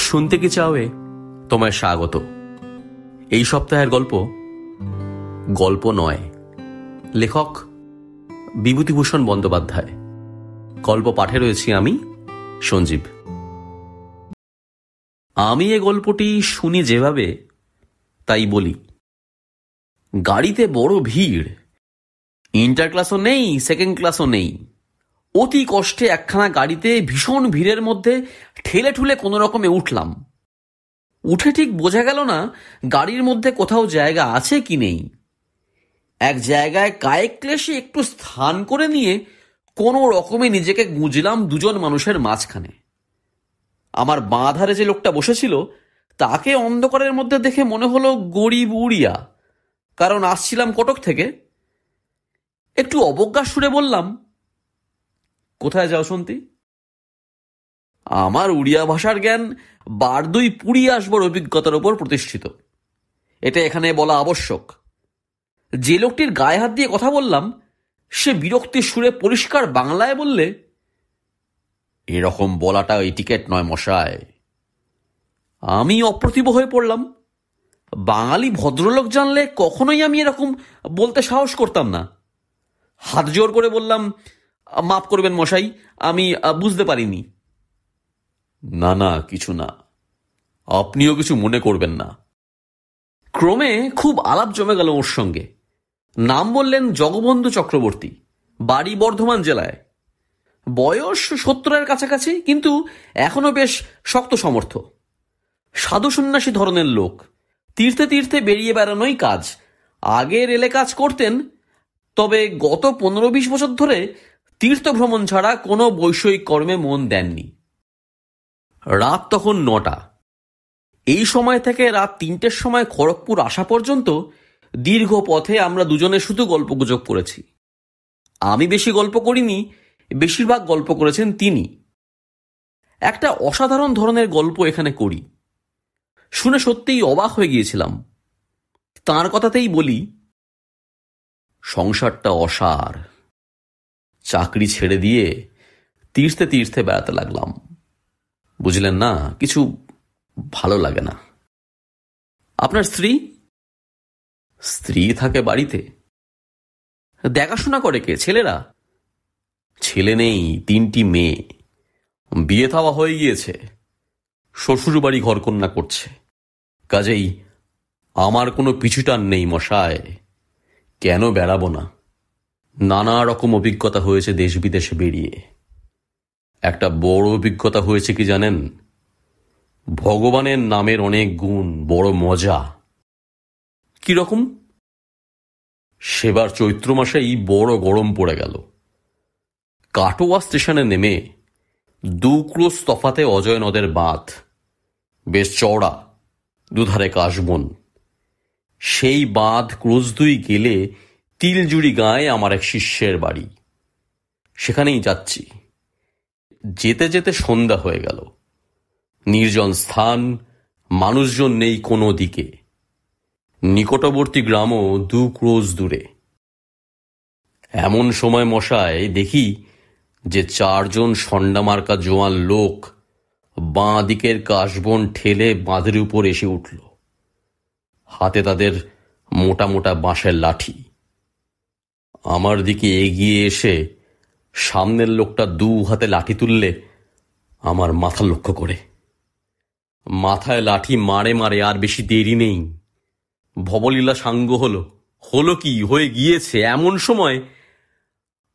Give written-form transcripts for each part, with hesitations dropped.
শুনতে কি চাওয়ে তোমায় স্বাগত। এই সপ্তাহের গল্প গল্প নয়, লেখক বিভূতিভূষণ বন্দ্যোপাধ্যায়। গল্প পাঠে রয়েছি আমি, সঞ্জীব। আমি এ গল্পটি শুনি যেভাবে তাই বলি। গাড়িতে বড় ভিড়, ইন্টার ক্লাসও নেই, সেকেন্ড ক্লাসও নেই। অতি কষ্টে একখানা গাড়িতে ভীষণ ভিড়ের মধ্যে ঠেলে ঠুলে কোনো রকমে উঠলাম। উঠে ঠিক বোঝা গেল না গাড়ির মধ্যে কোথাও জায়গা আছে কি নেই। এক জায়গায় কায়িক ক্লেশে একটু স্থান করে নিয়ে কোনো রকমে নিজেকে গুঁজলাম দুজন মানুষের মাঝখানে। আমার বাঁ ধারে যে লোকটা বসেছিল তাকে অন্ধকারের মধ্যে দেখে মনে হলো গরিব উড়িয়া, কারণ আসছিলাম কটক থেকে। একটু অবজ্ঞা সুরে বললাম, কোথায় যাও শুনতি? আমার উড়িয়া ভাষার জ্ঞান বারদুই পুড়িয়ে আসবার অভিজ্ঞতার উপর প্রতিষ্ঠিত, এটা এখানে বলা আবশ্যক। যে লোকটির গায়ে হাত দিয়ে কথা বললাম সে বিরক্তির সুরে পরিষ্কার বাংলায় বললে, এরকম বলাটা এটিকেট নয় মশাই। আমি অপ্রতিভ হয়ে পড়লাম। বাঙালি ভদ্রলোক জানলে কখনোই আমি এরকম বলতে সাহস করতাম না। হাত জোর করে বললাম, মাফ করবেন মশাই, আমি বুঝতে পারিনি। না না, কিছু না, আপনিও কিছু মনে করবেন না। ক্রমে খুব আলাপ জমে গেল ওর সঙ্গে। নাম বললেন জগবন্ধু চক্রবর্তী, বাড়ি বর্ধমান জেলায়। বয়স 70-এর কাছাকাছি, কিন্তু এখনো বেশ শক্ত সমর্থ। সাধু সন্ন্যাসী ধরনের লোক, তীর্থে তীর্থে বেরিয়ে বেড়ানোই কাজ। আগে রেলে কাজ করতেন, তবে গত 15-20 বছর ধরে তীর্থ ভ্রমণ ছাড়া কোনো বৈষয়িক কর্মে মন দেননি। রাত তখন 9টা। এই সময় থেকে রাত 3টের সময় খড়গপুর আসা পর্যন্ত দীর্ঘ পথে আমরা দুজনে শুধু গল্পগুজব করেছি। আমি বেশি গল্প করিনি, বেশিরভাগ গল্প করেছেন তিনি। একটা অসাধারণ ধরনের গল্প এখানে করি। শুনে সত্যিই অবাক হয়ে গিয়েছিলাম। তাঁর কথাতেই বলি, সংসারটা অসার। চাকরি ছেড়ে দিয়ে তীর্থে তীর্থে বেড়াতে লাগলাম। বুঝলেন না, কিছু ভালো লাগে না। আপনার স্ত্রী? স্ত্রী থাকে বাড়িতে। দেখাশোনা করে কে? ছেলেরা? ছেলে নেই, 3টি মেয়ে। বিয়ে থাওয়া হয়ে গিয়েছে, শ্বশুর বাড়ি ঘরকন্যা করছে। কাজেই আমার কোনো পিছুটান নেই মশায়। কেন বেড়াবো না? নানা রকম অভিজ্ঞতা হয়েছে দেশ বিদেশে বেরিয়ে। একটা বড় অভিজ্ঞতা হয়েছে কি জানেন? ভগবানের নামের অনেক গুণ, বড় মজা। কিরকম? সেবার চৈত্র মাসেই বড় গরম পড়ে গেল। কাটোয়া স্টেশনে নেমে 2 ক্রোশ তফাতে অজয় নদের বাঁধ, বেশ চওড়া, দুধারে কাশবন। সেই বাঁধ ক্রোশ 2 গেলে তিলজুড়ি গাঁয়ে আমার এক শিষ্যের বাড়ি। সেখানেই যাচ্ছি। যেতে যেতে সন্ধ্যা হয়ে গেল। নির্জন স্থান, মানুষজন নেই কোনো দিকে। নিকটবর্তী গ্রামও 2 ক্রোশ দূরে। এমন সময় মশায় দেখি যে 4 জন সন্ডামার্কা জোয়ান লোক বাঁ দিকের কাশবন ঠেলে বাঁধের উপর এসে উঠল। হাতে তাদের মোটা মোটা বাঁশের লাঠি। আমার দিকে এগিয়ে এসে সামনের লোকটা 2 হাতে লাঠি তুললে আমার মাথা লক্ষ্য করে। মাথায় লাঠি মারে মারে আর বেশি দেরি নেই। ভবলীলা সাঙ্গ হলো কি হয়ে গিয়েছে। এমন সময়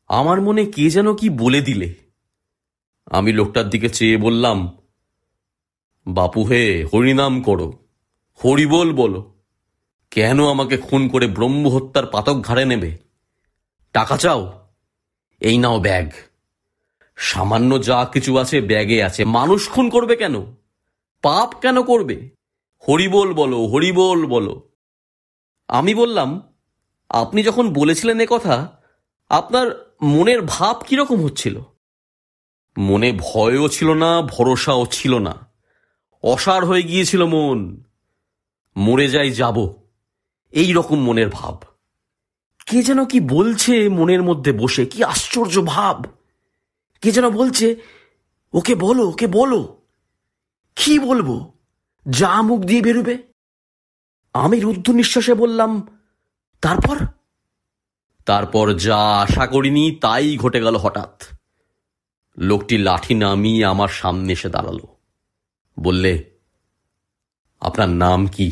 আমার মনে কে যেন কি বলে দিলে। আমি লোকটার দিকে চেয়ে বললাম, বাপু হে, হরিনাম করো, হরিবোল বলো। কেন আমাকে খুন করে ব্রহ্ম হত্যার পাতক ঘাড়ে নেবে? টাকা চাও? এই নাও ব্যাগ। সামান্য যা কিছু আছে ব্যাগে আছে। মানুষ খুন করবে কেন? পাপ কেন করবে? হরিবোল বলো, হরিবোল বলো। আমি বললাম, আপনি যখন বলেছিলেন এ কথা, আপনার মনের ভাব কিরকম হচ্ছিল? মনে ভয়ও ছিল না, ভরসাও ছিল না। অসার হয়ে গিয়েছিল মন। মরে যাই, যাব, এই রকম মনের ভাব। কে যেন কি বলছে মনের মধ্যে বসে, কি আশ্চর্য ভাব। কে যেন বলছে, ওকে বলো, ওকে বলো। কি বলবো, যা মুখ দিয়ে বেরোবে। আমি রুদ্ধ নিঃশ্বাসে বললাম, তারপর? তারপর যা আশা করিনি তাই ঘটে গেল। হঠাৎ লোকটি লাঠি নামিয়ে আমার সামনে এসে দাঁড়ালো। বললে, আপনার নাম কি?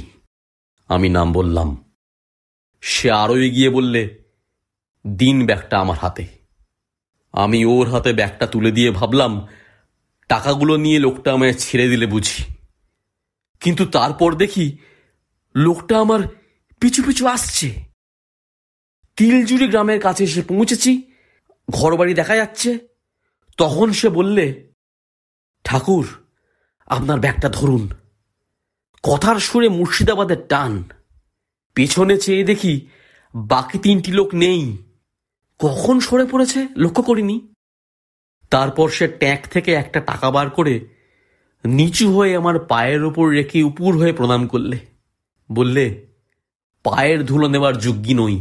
আমি নাম বললাম। সে আরো এগিয়ে বললে, দিন ব্যাগটা আমার হাতে। আমি ওর হাতে ব্যাগটা তুলে দিয়ে ভাবলাম, টাকাগুলো নিয়ে লোকটা আমায় ছেড়ে দিলে বুঝি। কিন্তু তারপর দেখি লোকটা আমার পিছু পিছু আসছে। তিলজুড়ি গ্রামের কাছে এসে পৌঁছেছি, ঘরবাড়ি দেখা যাচ্ছে। তখন সে বললে, ঠাকুর, আপনার ব্যাগটা ধরুন। কথার সুরে মুর্শিদাবাদের টান। পেছনে চেয়ে দেখি বাকি 3টি লোক নেই। কখন সরে পড়েছে লক্ষ্য করিনি। তারপর সে ট্যাঙ্ক থেকে একটা টাকা বার করে নিচু হয়ে আমার পায়ের ওপর রেখে উপুর হয়ে প্রণাম করলে। বললে, পায়ের ধুলো নেওয়ার যোগ্যী নই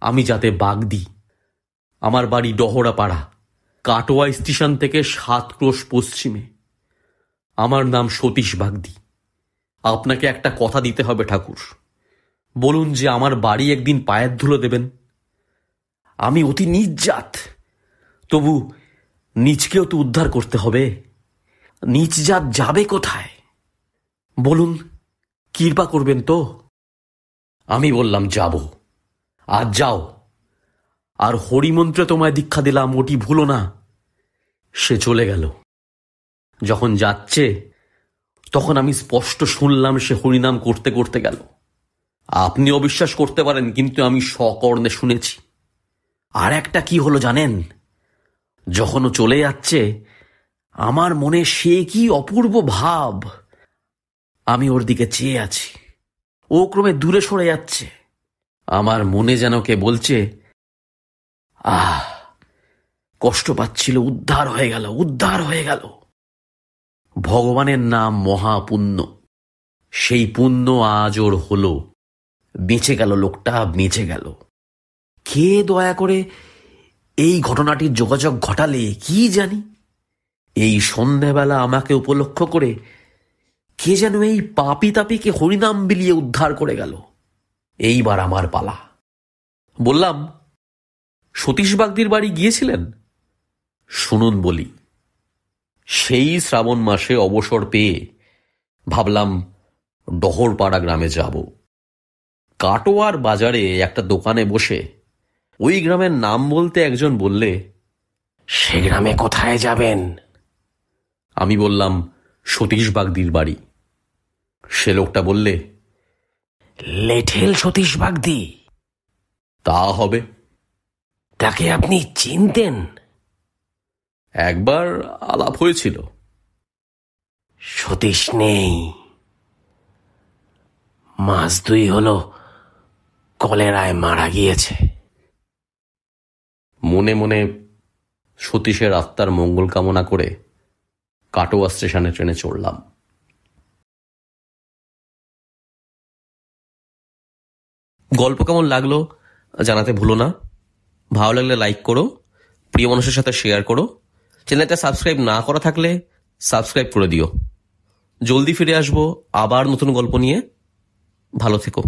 আমি, যাতে বাগদি। আমার বাড়ি ডহরাপাড়া, কাটোয়া স্টেশন থেকে 7 ক্রোশ পশ্চিমে। আমার নাম সতীশ বাগদি। আপনাকে একটা কথা দিতে হবে ঠাকুর। বলুন যে আমার বাড়ি একদিন পায়ের ধুলো দেবেন। আমি অতি নীচ জাত, তবু নীচকেও তো উদ্ধার করতে হবে। নীচ জাত যাবে কোথায়? বলুন, কৃপা করবেন তো? আমি বললাম, যাব। আজ যাও, আর হরিমন্ত্রে তোমায় দীক্ষা দিলাম, ওটি ভুলো না। সে চলে গেল। যখন যাচ্ছে তখন আমি স্পষ্ট শুনলাম সে হরিনাম করতে করতে গেল। আপনি অবিশ্বাস করতে পারেন, কিন্তু আমি সকর্ণে শুনেছি। আর একটা কি হলো জানেন? যখন ও চলে যাচ্ছে আমার মনে সে কি অপূর্ব ভাব। আমি ওর দিকে চেয়ে আছি, ও ক্রমে দূরে সরে যাচ্ছে। আমার মনে যেন কে বলছে, আহ, কষ্ট পাচ্ছিল, উদ্ধার হয়ে গেল, উদ্ধার হয়ে গেল। ভগবানের নাম মহাপুণ্য। সেই পুণ্য আজ ওর হলো। বেঁচে গেল লোকটা, বেঁচে গেল। কে দয়া করে এই ঘটনাটির যোগাযোগ ঘটালে কি জানি। এই সন্ধ্যাবেলা আমাকে উপলক্ষ করে কে যেন এই পাপি তাপিকে হরিনাম বিলিয়ে উদ্ধার করে গেল। এইবার আমার পালা। বললাম, সতীশ বাগদির বাড়ি গিয়েছিলেন? শুনুন বলি। সেই শ্রাবণ মাসে অবসর পেয়ে ভাবলাম ডহরপাড়া গ্রামে যাব। কাটোয়ার বাজারে একটা দোকানে বসে ওই গ্রামের নাম বলতে একজন বললে, সে গ্রামে কোথায় যাবেন? আমি বললাম, সতীশ বাগদির বাড়ি। সে লোকটা বললে, লেঠেল সতীশ বাগদি? তা হবে। তাকে আপনি চিনতেন? একবার আলাপ হয়েছিল। সতীশ নেই, মাস 2 হলো কলেরায় মারা গিয়েছে। মনে মনে সতীশের আত্মার মঙ্গল কামনা করে কাটোয়া স্টেশনে ট্রেনে চড়লাম। গল্প কেমন লাগলো জানাতে ভুলো না। ভালো লাগলে লাইক করো, প্রিয় মানুষের সাথে শেয়ার করো। চ্যানেলটা সাবস্ক্রাইব না করা থাকলে সাবস্ক্রাইব করে দিও। জলদি ফিরে আসবো আবার নতুন গল্প নিয়ে। ভালো থেকো।